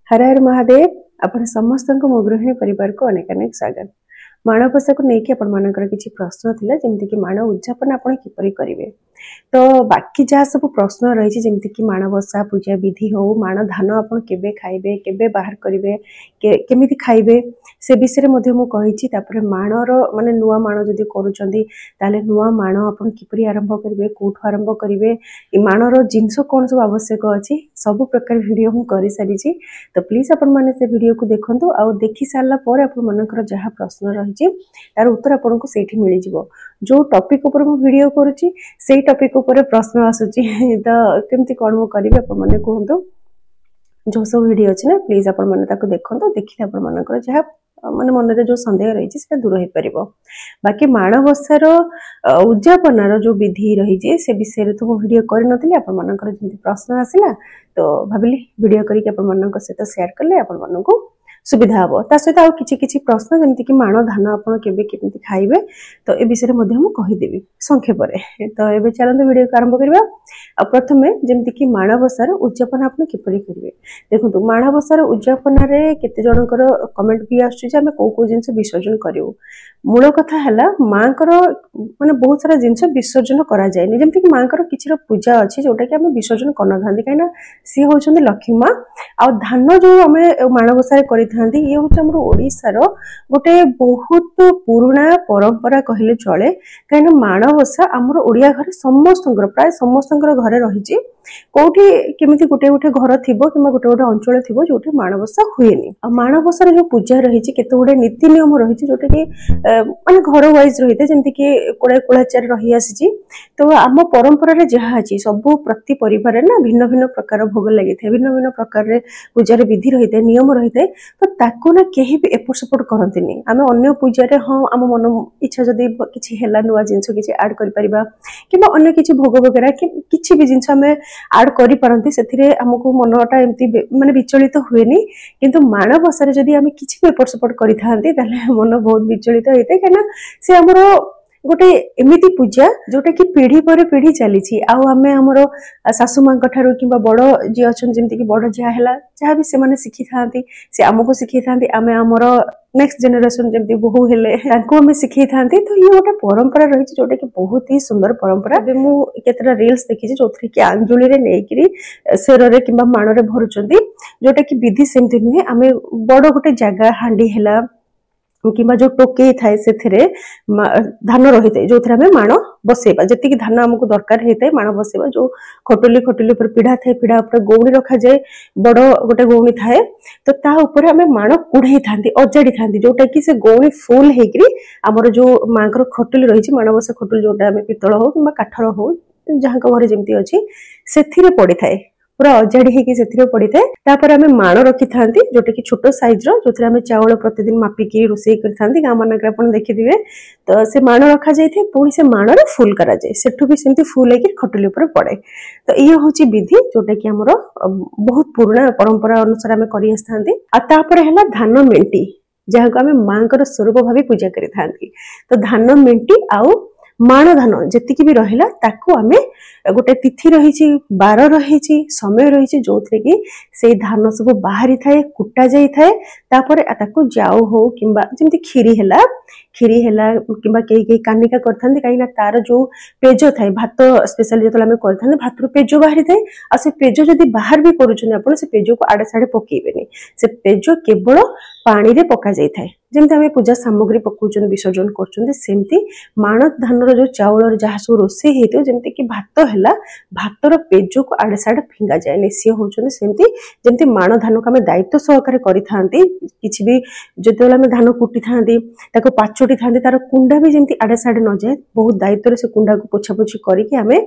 हर हर महादेव आपण समस्त मो गृहिणी परिवार को अनेक अनेक स्वागत। माणवसा को लेकिन आपण किसी प्रश्न थिला जेमति कि मानव उद्यापन आपण किपरि करिवे। तो बाकी जहाँ सब प्रश्न रही जमती कि माणवसा पूजा विधि हो माण धान आपण केबे खाइबे केबे बाहर करिवे केमिति खाइबे से विषय मध्ये मु कहिछि। तापर माणर माने नुआ माण जदि करूचंदी ताले नुआ माण आपण किपरि आरंभ करिवे कोठो आरंभ करिवे ई माणर जिंस कोन सब आवश्यक अछि सब प्रकार वीडियो मु करि सारी छी। तो प्लीज आपण माने से वीडियो को देखंतु आ देखि सारला पर आपण मानकर जहाँ प्रश्न रही तार उत्तर आपन को सेठी मिलि जिवो। जो टॉपिक ऊपर मु वीडियो करूची सेही टॉपिक ऊपर प्रश्न आसुची तो केमती कोन मु करिवे आपण माने कहंतु। जो सब वीडियो अछि ना प्लीज आपण माने ताको देखंतु देखिले आपण मानकर जहाँ माने मन रे जो संदेह रही से दूर हो परिबो। बाकी माणवसार उद्यापनार जो विधि रही से विषय तो मु वीडियो करि नथिले आपण मानकर जेंति प्रश्न आसिला तो भाबिली वीडियो करी के आपण मानकर सहित शेयर करले आपण मानको सुविधा हम ता सहित आउ किछि प्रश्न जमती कि माण धान आपण केबे केमिति खाइबे तो ए विषय मध्ये हम कहिदेबी संक्षेप रे। तो एबे चलंतु वीडियो को आरंभ करबा। आ प्रथमे जमती कि माणवसार उद्यापन आपण किपरि करिवे देखंतु। माणवसार उद्यापन रे केते जनकर कमेंट भी आछी जे हम को जिंस विसर्जन करिवो। मूल कथा हला मांकर माने बहुत सारा जिंस विसर्जन करा जाय नि जमती कि मांकर किछि पूजा अछि जोटा कि हम विसर्जन करना थांदी काइना सी होचंदी लक्ष्मी मां आ धान जो हमें माणवसार करि थांदी ये होच हमर ओडिसा रो गोटे बहुत पुराना परंपरा कहले चले। काइना माणवसा हमर ओडिया घर समस्तंकर प्राय समस्तंकर घरे रहिछि कोठी केमिति गोटे गोटे घर थिबो किमा गोटे गोटे अंचल थिबो जोठी माणवसा हुएनी। आ माणवसार जो पूजा रहिछि केते गोटे नीति नियम रहिछि जोटा कि माने घर वाइज रहिते जेंति कि कोळा कोळाचार रहि आसीछि। तो आम परंपरा रे जहा अछि सब प्रति परिवार रे ना भिन्न भिन्न प्रकार भोग लागिथे भिन्न भिन्न प्रकार रे पूजार विधि रहिते नियम रहिते तो ताको ना केही भी एपट सपोर्ट करंतिनी। आमे अन्य पूजा रे हां आम मन इच्छा जदी किछि हेला नुवा जिंस किछि ऐड करि परिबा किबा अन्य किछि भोग वगैरह किछि भी जिंस आमे ऐड करि परंती सेथिरे हमकु मनटा एम्ति माने विचलित हुएनी। किंतु माणवसारे जदी आमे किछि भी एपट सपोर्ट करि थांती ताले मन बहुत विचलित होइते काना से हमरो गोटे एमिति पूजा जोटा कि पीढ़ी पर पीढ़ी चली आउ आमे हमरो सासु मां कठारो किबा बड़ जे अछन जेमति कि बड़ जा हैला जहा भी से माने सिखि थांती से हमको सिखि थांती आमे हमरो नेक्स्ट जनरेशन जेमति बहु हेले ताको हमें सिखि थांती। तो ये गोटे परंपरा रही जोटा कि बहुत ही सुंदर परंपरा। बे मु केतरा रील्स देखि जोथि कि आंजुली रे नेकिरी सेर रे किबा माण रे भरुचंदी जोटा कि विधि सेमति नुहे आमे बड़ गोटे जगह हांडी हेला किबा जो टोके थाए सेथिरे धान रहिते जो थरा में माण बसेबा जति कि धान हमको दरकार हेते माण बसेबा जो खटुली खटुली पर पीढ़ा थाए पीढ़ा ऊपर गौणी रखा जाए बड़ गोटे गौणी थाए तो ता ऊपर हमें माण कुढ़ई थांती अजाड़ी थांती जोटा कि से गौणी फुल हेकरी हमर जो मांकर खटुली रही माण बसा खटुली जोटा हमें पितल हो किबा काठर हो जहां घरे जेमती अछि सेथिरे पड़ी थाए पूरा अजाड़ी हेकि सेथिरे पड़ी थाए। तापर हमें माण रखि थांती जोटा कि छोटो साइज रो जोथि हमें चावल प्रतिदिन मापिकी रोसई कर थांती गां मानक आपण देखिदिबे। तो से माण रखा जाइथे पुणी से माण रे फुल करा जाए सेठु भी सेमती फुल हेकि खटुली ऊपर पड़े। तो ये होची विधि जोटा कि हमरो बहुत पुराना परंपरा अनुसार हमें करि आस्थांती। आ तापर हैला धान मेंटी जहा को हमें मांकर स्वरूप भाबी पूजा करि थांती। तो धान मेंटी आउ माण धान जति भी रहिला ताको आमे गोटे तिथि रही बार रही समय रही जो थे कि से धान सब बाहरी थाए कुटा जाई थाए तापर ताको जाऊ हो किंबा जेमति खीरी हैला किंबा के कानिका करथांती काईना तार जो पेज थाए भात स्पेशली जतला में करथांती भात रो पेज बाहरी थाए आ से पेज जदी बाहर भी करूछन आपण से पेज को आडे साडे पकेइबेनी से पेज केवल पानी रे पका जाई थाए जेमति हमें पूजा सामग्री पकुचन विसर्जन करछन सेमति माण धान रो जो चावल जहा सब रोसे हेतो जेमति कि भात हैला भात रो पेज को आडे साडे फिंगा जाय ने से होचन सेमति जेमति माण धान को हमें दायित्व सहकारे करि थांती किछि भी जतला में धान कुटी थांती ताको पाचोटी थांती तार कुंडा भी जेमति आडे साडे न जाय बहुत दायित्व रे से कुंडा को पोछा पोछि करि कि हमें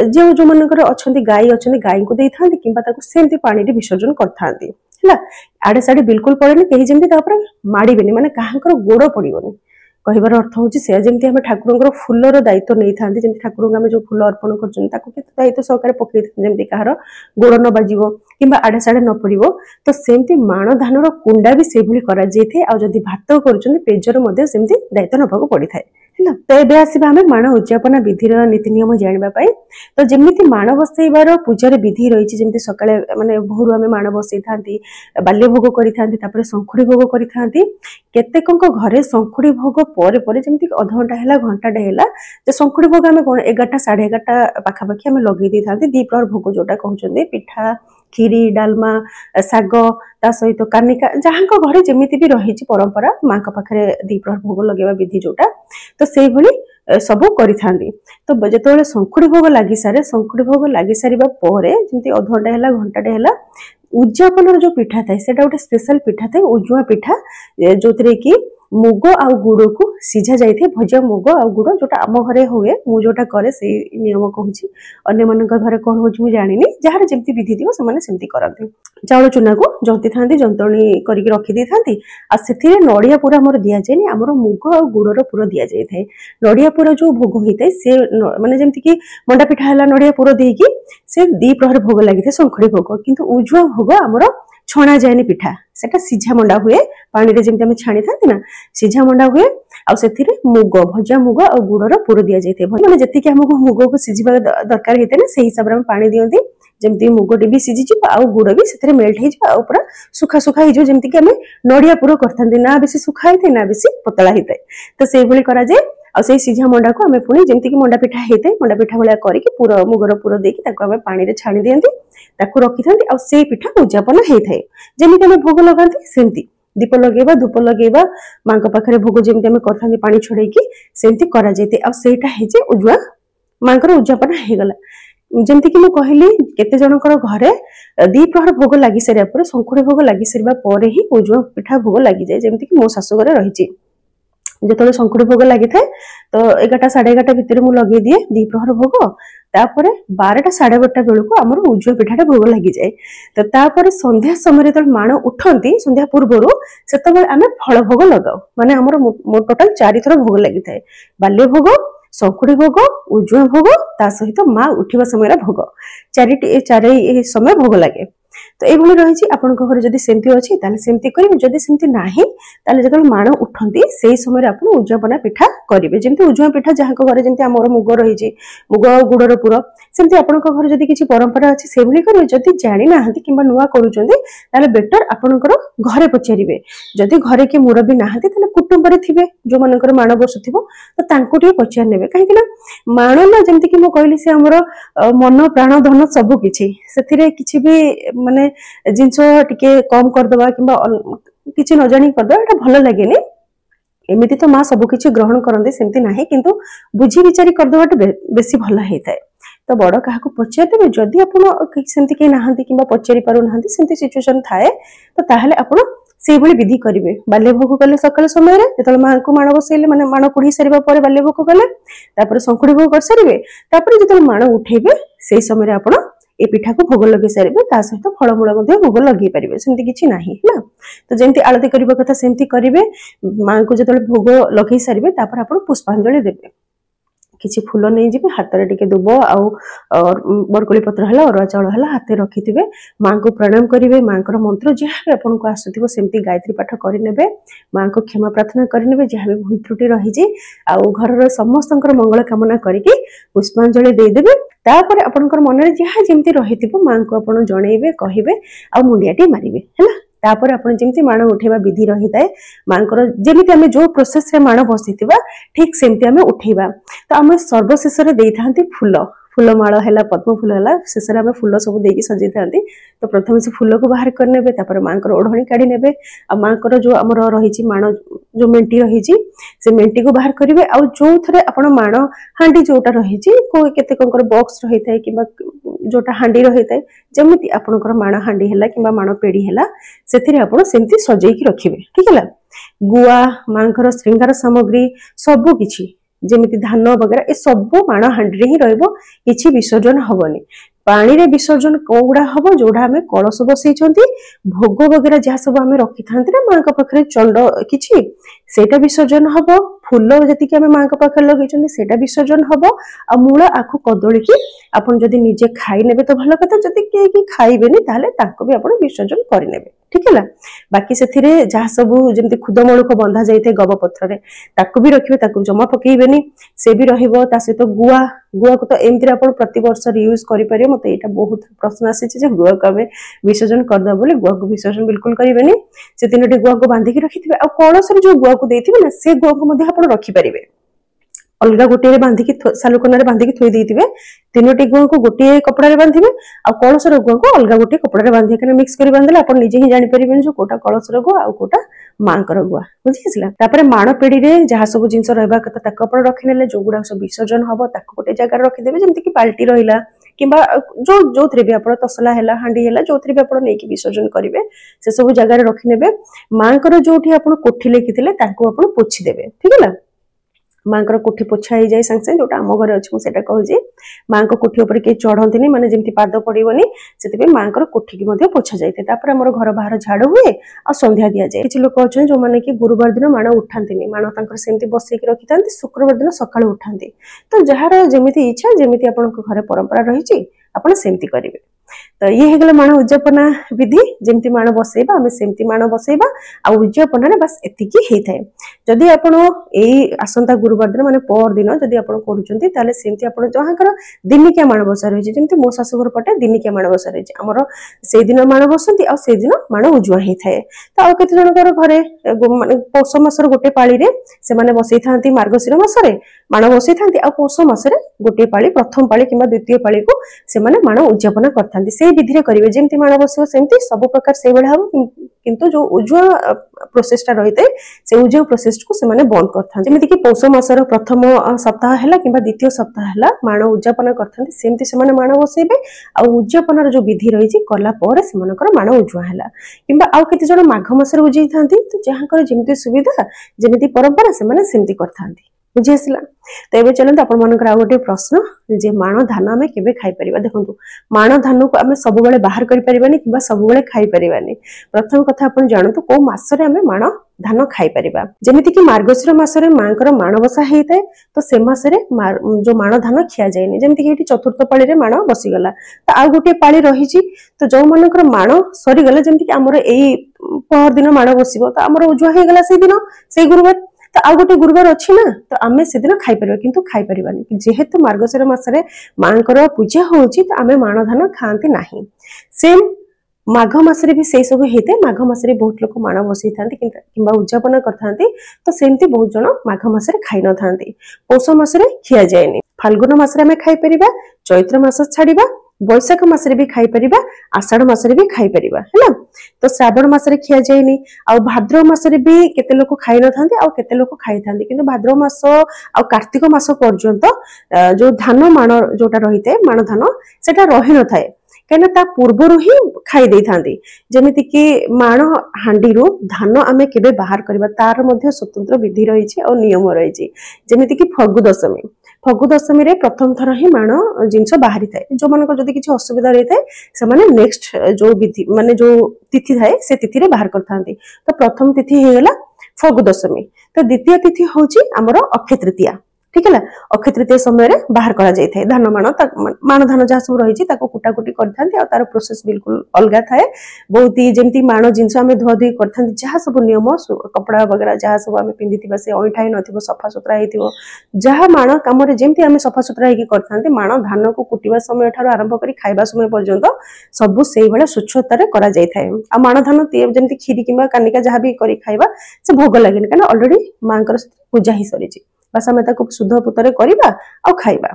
जो मानकर अछंती गाय को दे थांती किंबा ताको सेमति पानी रे विसर्जन करथांती हला आडे साडे बिल्कुल पड़ेनी कहीं जमती माड़बेनी माने कहांकर गोड़ पड़ोनी कहबार अर्थ होची से जेमती हम ठाकुरंकर फूलर दायित्व नहीं थांती जेमती ठाकुरंग हम जो फूल अर्पण करछन ताको केते दायित्व सहकारे पकई जेमती कहार गोड़ न बाजिवो किंबा आड़े साड़े न पड़ो तो सेमती माण धानर कुंडा भी से भली करा जाए आ जदि भात करुछन्ती पेजर मध्ये सेमती दायित्व नबाको पड़िथाय हैला। तो एबे आसीबा हमें माण उद्यापन विधिर नीति नियम जानिबा पई। तो जेमिति माण बसैबार पूजार विधि रही जेमती सकाळे माने भोरु आमे माण बसै थांती बाल्य भोग करि थांती तापर संखुड़ी भोग करि थांती केतेकंक घरे संखुड़ी भोग परे परे जेमती आधा घंटा हैला घंटाटे हैला जे संखुड़ी भोग आमे 11टा 11:30 पाखापाखि आमे लगे दी थांती दीप्रहर भोग जोटा कहउछन्ती पिठा खीरी डालमा साग ता सहित कानिका जहां घरे जेमिति भी रही परंपरा माँ पाखे दीप्रहर भोग लगेवा विधि जोटा तो से भली सब करि थांती। तो जेतोले संखुड़ी भोग लागि सारे संखुड़ी भोग लागि सारिबा परे जेमति अध घंटा हैला घंटाटे हैला उद्यापन जो पिठा थाए सेटा गोटे स्पेशल पिठा थाए उजुआ पिठा जोतरे कि मुग आउ गुड़ को सीझा जाइए भजा मुग आउ गुड़ जोटा आम घरे हुए मु जोटा करे से नियम कहूँ अन्य मान घरे कौन हो जानी जार जमी विधि थी से करते चाउल चूना को जंती था जंतणी करके रखी था से नड़िया पूरा आमर दि जाए आमर मुग आ गुड़र पूरा दि जाए नड़िया पूरा जो भोग होता है से माने जमती कि मंडा पिठा है नड़िया पूरा देकी से दी प्रहर भोग लगी संखुड़ी भोग किंतु उजुआ भोग आमर छणा जाए पिठा सेटा सीझा मंडा हुए पानी रे जेमती छाणी था ना सीझा मंडा हुए आ मुग भजा मुग आ गुड़र पूर दि जाए मैंने जी आमको मुग को सीझा दरकार होता है से हिसाब से पानी दिखती जमती मुगटी भी सीझी आ गुड़ भी से मेल्ट हो पूरा सुखा सुखा हो जमीक आम नड़िया पूर करते ना बेसी सुखा होता है ना बेसी पतला होता है तो से कराए आ सीझा मंडा को आम पुणी जमीक मंडा पिठा होता है मंडा पिठा भाया करके पूरा मुगर पूर देकी पानी रे छाणी दियंती ताकू रखी था आ से पिठा उद्यापन होता है जमीक आम भोग लगाती सेमती दीप लगेबा धूप लगेबा माँ पाखे भोग जमी आम कर पानी छड़ेकी सेमती करा जाए आईटा है उजुआ माँ उद्यापन होगला जमती कि कहली केते जनकर घरे दी प्रहर भोग लगी सारा पर संखुड़ी भोग लगी सारा पर ही उजुआ पिठा भोग लगी जाए जमती कि मो शाशुघर रही जो संखुड़ी भोग लगी था तो 11टा 11:30 भितर मु लगे दिए दी प्रहर भोग तापर 12टा 12:30 बेलू आमर उजुआ पिठाटा भोग लगी जाए तो तापर संध्या समय जो माण उठती संध्या पूर्व से आम फल भोग लगाऊ माने आमर टोटाल 4 थर भोग लगी था बाल्य भोग संखुड़ी भोग उजुआ भोग ता सहित माँ उठा समय भोग चार समय भोग लगे तो ये रही आपण घर जदि सेमती अच्छी सेमती करेंगे जदि सेमती नाही जो माण उठती से समय आप उद्यापना पिठा करेंगे जमी उजुआ पिठा जहाँ घर जमी आम मुग रही मुग गुड़र पुर सेमती आपण घर जदि किसी परंपरा अच्छी से करेंगे जदि जानी ना कि नुआ करुँच बेटर आपणकर घरे पचारे जदि घरे किए मुरबी ना कुटुंब थे जो मान माण बसुव तो पचार ने कहीं माण ना जमीक कहली से आमर मन प्राण धन सबकि से भी माने जिनस टिके कम करदे कि न जानी करदे एटा भल लगे एमती तो माँ सबकि ग्रहण करते सेमती ना किंतु बुझी विचारी करदेवाटा बेसी भल होता है तो बड़ क्या पचारे जदि आप सेमती कहीं ना कि पचारि पार ना सेमती सिचुएसन थाए तो ताहले आप से विधि करेंगे बाल्य भोग कले सकाल समय जो माँ को माण बसैले माने माण कुड़ी सारा बाल्य भोग कले संखुड़ी भोग कर सारे जो माण उठेबे से समय आप ए पिठा को भोग लगे सारे सहित फलमूल भोग लगे पारे सेमती किसी ना तो जमी आलती करने कथा सेमती करेंगे माँ को जो भोग लगे सारे आप पुष्पांजलि देवे किसी फूल नहीं जी हाथ में टिके दुब बरकोली पत्र है अरुआ चाउल है हाथ रखिथे माँ को प्रणाम करेंगे माँ को मंत्र जहाँ भी आपको आसुव सेमती गायत्री पाठ करे माँ को क्षमा प्रार्थना करे जहाँ भी भूल त्रुटि रही घर समस्त मंगल कामना करके पुष्पांजलि देदेवे तापर आपणकर मन में जहाँ जमी रही माँ को आप जनइबे कहे आ मुंडियाटी मारे है तापर आप जमी माण उठेबा विधि रही है माँ जमी आम जो प्रोसेस रे माण बसी ठीक सेमती आम उठेबा तो आम सर्वशेष दे था फूल फूलमाल है पद्म फूल है शेष में फूल सब देकी सजे था तो प्रथम से फूल को बाहर करने माँ ओढ़णी काढ़ी ने माँ जो आम रही माण जो मेंटी रही से मेंटी को बाहर करेंगे आ जो थे आप माण हांडी जोटा रही केते बॉक्स रही है कि जोटा हांडी रही है जमी आपंकर माण हांडी है कि माण पेड़ी है से सजेकी रखिए ठीक है गुआ माँ श्रृंगार सामग्री सबकि जमी धान वगैरह ये सब माण हांडी ही रही विसर्जन हेनी पानी रे विसर्जन कौड़ा हम जोड़ा आम कलश बसई भोग वगैरह जहाँ सब आम रखी था ना माँ पाखे चंड कि सेटा विसर्जन हबो फूल जति कि आमे मां को पाखर लगैछन्ती सेटा विसर्जन हबो आ मूल आखु कदली की आपण जदि निजे खाई नेबे तो भलो कथा जदि के खाइबेनी ताले ताको भी आपण विसर्जन करि नेबे ठीक है बाकी सेथिरे जहा सब जेमति खुदमळु को बंधा जाइथे गब पत्र रे ताको भी रखिबे ताको जमा पकेइबेनी से भी रहिबो ता सहित गुआ गुआ को तो एमति आपण प्रति वर्ष यूज करि परियो मते एटा बहुत प्रश्न आसी जे गुआ को आमे विसर्जन कर द बोले गुआ को विसर्जन बिल्कुल करिबेनी से तीनोटी गुआ को बांधी के रखिथिबे आ कळस रे जो गुआ को देथिबे ना से गुआ को मध्ये आपण रखि परिबे अलगा गोटे रे बांधी की सालुकना रे बांधी की थोई देथिबे तीनोटी गुआ को गोटे कपड़ा रे बांधिबे आ कळस रे गुआ को अलगा गोटे कपड़ा रे बांधी के मिक्स करि बांधले आपण निजे ही जानि परिबेन जो कोटा कळस रे गुआ आ कोटा मांकर गुआ बुझिसला तापर माण पेड़ी रे जहा सब जिंस रहबा कथा ताक आपण रखि नेले जो गुडा सब विसर्जन हबो ताक गोटे जगह रखि देबे जेमति कि बाल्टी रहिला किंबा जो जोथरे भी आपण तसला हैला हांडी हैला जोथरे भी आपण नेकी विसर्जन करिवे से सब जगह रे रखि नेबे मांकर जोठी आपण कोठी लेखिथिले ताको आपण पोछि देबे ठीक है मांकर कोठी पोछा ही जाय संग संग जोटा हम घरे अछि मु सेटा कहू जे मांको कोठी ऊपर के चढ़ंतिनी माने जेमति पाद पड़िबोनी सेते पे मांकर कोठी की मध्ये पोछा जायते तापर हमर घर बाहर झाड़ हुए आ संध्या दिया जाय किछि लोक अछन जो माने कि गुरुवार दिन माण उठांतिनी माण तांकर सेमति बसै के रखितांती शुक्रवार दिन सकाळ उठांती तो जहार जेमिति इच्छा जेमिति आपन घरे परंपरा रहिछि आपन सेमति करिवे तो ये हेगला माण उद्यापना विधि जेमति माण बसैबा हमें सेमति माण बसैबा आ उद्यापना रे बस एतिकी हेइ थाए जदि आपण एई आसंता गुरुवार दिन माने पर दिन जदि आपण करूचंती ताले सेमति आपण जहाकर दिनिकिया माण बसा रहिछि जेमति मो सासुघर पटे दिनिकिया माण बसा रहिछि हमर से दिन माण बसंती आ से दिन माण उजुआ हेइ थाए तो आ केते जनकर घरे माने पौष मासर गोटे पाळी रे से माने बसै थांती मार्गशीर मासरे माण बसै थांती आ पौष मासरे गोटे पाळी प्रथम पाळी किबा द्वितीय पाळी को से माने माण उद्यापना करथांती से विधि रे करिवे जेमति माण बसिबो सेमति सब प्रकार से बेला हबो किंतु जो उजुआ प्रोसेस टा रहिते से उजुआ प्रोसेस को से माने बंद करथां जेमति कि पौष मासर प्रथम सप्ताह हैला किबा द्वितीय सप्ताह हैला माण उद्यापना करथांती सेमति से माने माण बसैबे आ उद्यापनार जो विधि रहिछि कला पर से मानकर माण उजुआ हैला किबा आ केते जण माघ मासर उजै थांती तो जहाकर जेमति सुविधा जेमति परंपरा से माने सेमति करथांती बुझी आसला तो एबे चलंत आपण मानकर आ गोटे प्रश्न जे माण धान आमे केबे खाइ परिबा देखंतु माण धान को आमे सब बेले बाहर करि परिबानी किबा सब बेले खाइ परिबानी प्रथम कथा आपण जानतु को मासरे आमे माण धान खाइ परिबा जेमिति कि मार्गशीर मासरे मांकर माणबसा हेइते तो से मासरे जो माण धान खिया जायनी जेमिति कि एठी चतुर्थ पाळी रे माण बसी गला तो आ गोटे पाळी रहिछि तो जो मानकर माण सरी गला जेमिति कि हमर एई पर दिन माण बसिबो तो हमर उजुआ हे गला से दिन से गुरुवार तो आ गोटे गुरुवार अछि ना तो आमे से दिन खाइ परिबा किंतु खाइ परिबानी जेहेतु मार्गशीर मासरे मांकर पूजा होउछि तो आमे माण धान खांते नाही सेम माघ मासरे भी से सब हेते माघ मासरे बहुत लोक माण बसै थांती किंबा उद्यापना करथांती तो सेमति बहुत जण माघ मासरे खाइ न थांती पौष मासरे खिया जायनी फाल्गुन मासरे आमे खाइ परिबा चैत्र मास छाडिबा बैशाख मासरे भी खाइ परिबा आषाढ़ मासरे भी खाइ परिबा हैला तो श्रावण मासरे खिया जायनी आ भाद्रव मासरे भी केते लोक खाइ न थांती आ केते लोक खाइ थांती किंतु भाद्रव मास आ कार्तिक मास पर्यंत जो धान माण जोटा रहिते माण धान सेटा रहि न थाए कहना ता पूर्व ही खाई दे थांती जेमिति कि माण हांडी रो धान आमे केबे बाहर करबा तार मध्ये स्वतंत्र विधि रहिछि और नियम रहिछि जेमिति कि फगु दशमी रे प्रथम थर ही माण जिंस बाहरी थाए जो मानको जदी किछि असुविधा रहि थाए से माने नेक्स्ट जो विधि माने जो तिथि थाए से तिथि रे बाहर करथांती तो प्रथम तिथि हे गेला फगु दशमी तो द्वितीय तिथि होछि हमरो अक्षय तृतीया ठीक है अक्षय तृतीय समय बाहर करा जाय थाए धान माण धान जहा सब रही ताको कुटाकुटी करथांती आ तार प्रोसेस बिल्कुल अलगा थाए बहुत ही जेमती माण जिंस आमे धुआ धुई करथांती जहा सब नियम कपड़ा वगैरह जहा सब आमे पिंदिथिबा से ओइठाई नथिबो सफा सुतरा हेतिबो जहा माण काम रे जेमती आमे सफा सुतरा हेकी करथांती माण धान को कुटिबा समय ठारो आरंभ करी खाइबा समय पर्यंत सब सेही बेला स्वच्छता रे करा जाय थाए आ माण धान जेमती खीरी किबा कानिका जहा भी करी खाइबा से भोग लागेनी काना ऑलरेडी मांकर पूजा ही सरीची बस आमे ताको शुद्ध पुतरे करिबा आ खाइबा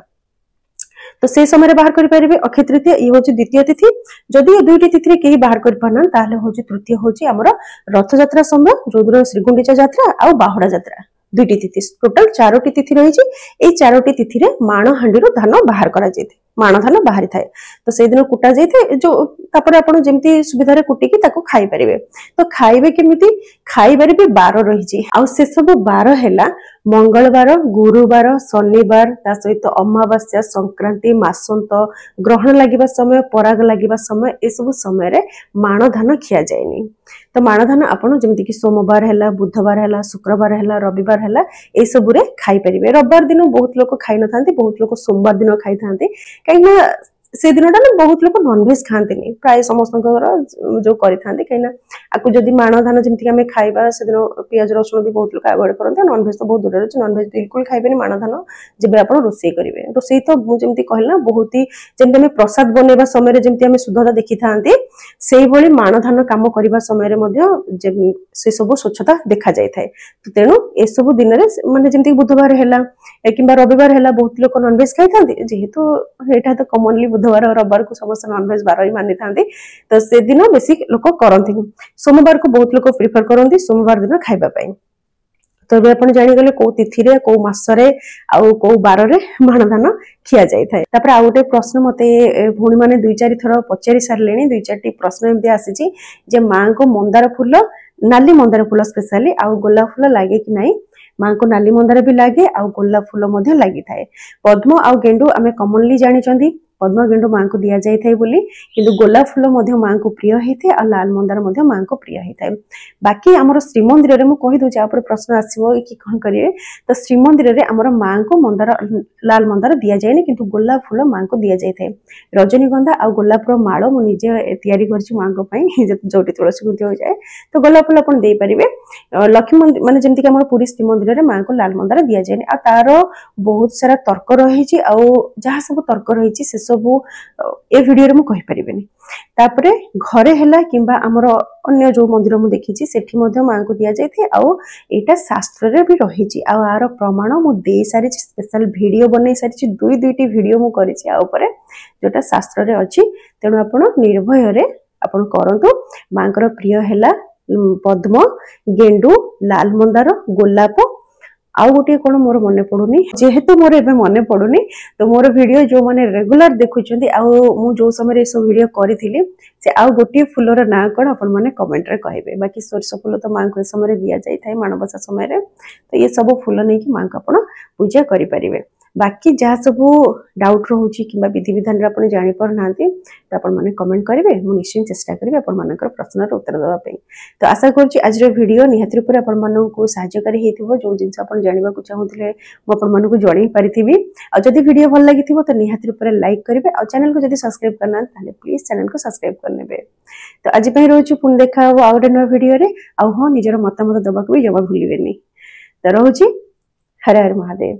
तो से समय बाहर करि परिबे अक्षय तृतीया ई होची द्वितीय तिथि जदि दुईटी तिथि रे केही बाहर करि पाना ताले होची तृतीय होची हमर रथ यात्रा समय जोदुर श्री गुंडीचा यात्रा आ बाहुडा यात्रा दुईटी तिथि टोटल चारोटी तिथि रहिछि ए चारोटी तिथि रे माण हांडी रो धान बाहर करा जेते माण धान बाहरी थाए तो से दिन कुटा जाए जो तापर आपण जेमती सुविधा कुटिकी ताको खाई परिवे तो खाइबे केमिति खाइबार भी बार रही आ से सब बार हैला मंगलवार गुरुवार शनिवार ता सहित अमावास्या संक्रांति मासंत ग्रहण लागिबा समय पराग लागिबा समय ए सब समय रे माण धान खिया जायनी तो माण धान आपण जेमति कि सोमवार हैला बुधवार हैला शुक्रवार हैला रविवार हैला ए सब रे खाई परिवे रविवार दिन बहुत लोग खाई न थांती बहुत लोग सोमवार दिन खाई थांती कहीं से दिन बहुत लोग नॉनवेज खाते प्राय समस्त जो करते कहीं आपको जदि माण धान जमीक आम खाइबा से दिन पियाज रसुण भी बहुत लोग अवॉइड करते नॉनवेज तो बहुत दूर अच्छे नॉनवेज बिल्कुल खाइबे माण धान जब आप रोषे करेंगे रोषे तो मुझे कहला बहुत ही जमी प्रसाद बनवा समय जमी शुद्धता देखी था से भाई माण धान कम करने समय से सब स्वच्छता देखा जाए तो तेणु ए सब दिन में मानते जमी बुधवार है कि रविवार है बहुत लोग नॉनवेज खाई था जेहेतु यहाँ तो कमनली बुधवार रविवार को समस्त नॉनवेज बार ही मानी था तो से दिन बेसी लोक करती सोमवार को बहुत लोग प्रिफर करती सोमवार दिन खाइबापी तो ये आप जागले कौ तिथि कौ मसरे कौ बार माण धान खिया जाए आउ गोटे प्रश्न मत भूणी मैंने 2-4 थर पचारि सारे 2-4 प्रश्न एमती आसी माँ को मंदार फूल नाली मंदार फूल स्पेशली आउ गोलाप फूल लगे कि नहीं माँ को नाली मंदार भी लगे आउ गोलाप फूल लगी थाए पद्म आउ गेंडु आम कमनली जानी पद्म गेंडु माँ को दि जाए बोली किंतु गोलाप फूल माँ को प्रिय होता है और लाल मंदार माँ को प्रिय होता है बाकी आमर श्रीमंदिर में कहीदे आप प्रश्न आसो कि कौन करेंगे तो श्रीमंदिर में आमर माँ को मंदार लाल मंदार दि जाए कि गोलाप फूल माँ को दि जाए रजनीगंधा आ गोलाप माड़ मुझे तैयारी माँ जो तुलसी को दिया जाए तो गोलाप फूल आप देपारे लक्ष्मी मंदिर माने जमीक आम पुरी श्रीमंदिर में माँ को लाल मंदार दि जाए आ तार बहुत सारा तर्क रही जहाँ सब तर्क रही से सब ए वीडियो में कहीपरि तापरे घरे हैला किंबा आमर अन्य जो मंदिर मु देखी सेठी मध्य माँ को दि जाए आईटा शास्त्र रे भी रही आर प्रमाण मु दे सारी स्पेशल वीडियो बन सारी दुईटी वीडियो मु करी जोटा शास्त्र रे अच्छी तेणु आपण निर्भय रे आपण करंतु माँ प्रिय हैला पद्म गेंडु लाल मंदार गोलाप आउ गोटे कौन मोर मन पड़ुनी जेहेतु मोर एबे मन पड़ुनी तो मोर वीडियो जो माने रेगुलर देखुचंदी आउ मु जो समय सब वीडियो करी से आउ गोटे फूलर ना कौन आपण माने कमेंट रे कहिबे बाकी सोरस फूल तो माँ को समय दिया जाय थाए माणबसा समय तो ये सब फूल नहीं कि माँ को आपण पूजा करि परिबे बाकी जहाँ सब डाउट रोचे कि विधि विधान आप जानी पारना तो आपण मैंने कमेंट करेंगे मुझे निश्चय चेष्टा करी आप प्रश्न उत्तर देवाई तो आशा करुँच आज वीडियो निहाती रूप से साहाय्यकारी हो जो जिन जानवा चाहूले मुझे जन पारि आदि वीडियो भल लगी तो निहाती रूप से लाइक करेंगे और चैनल को जब सब्सक्राइब करना प्लीज चैनल को सब्सक्राइब करने तो आज रोचे पुणी देखा आउ गोटे नुआ वीडियो हाँ निजर मतामत देवाक भी जमा भूलें तो रोचे हर हर महादेव।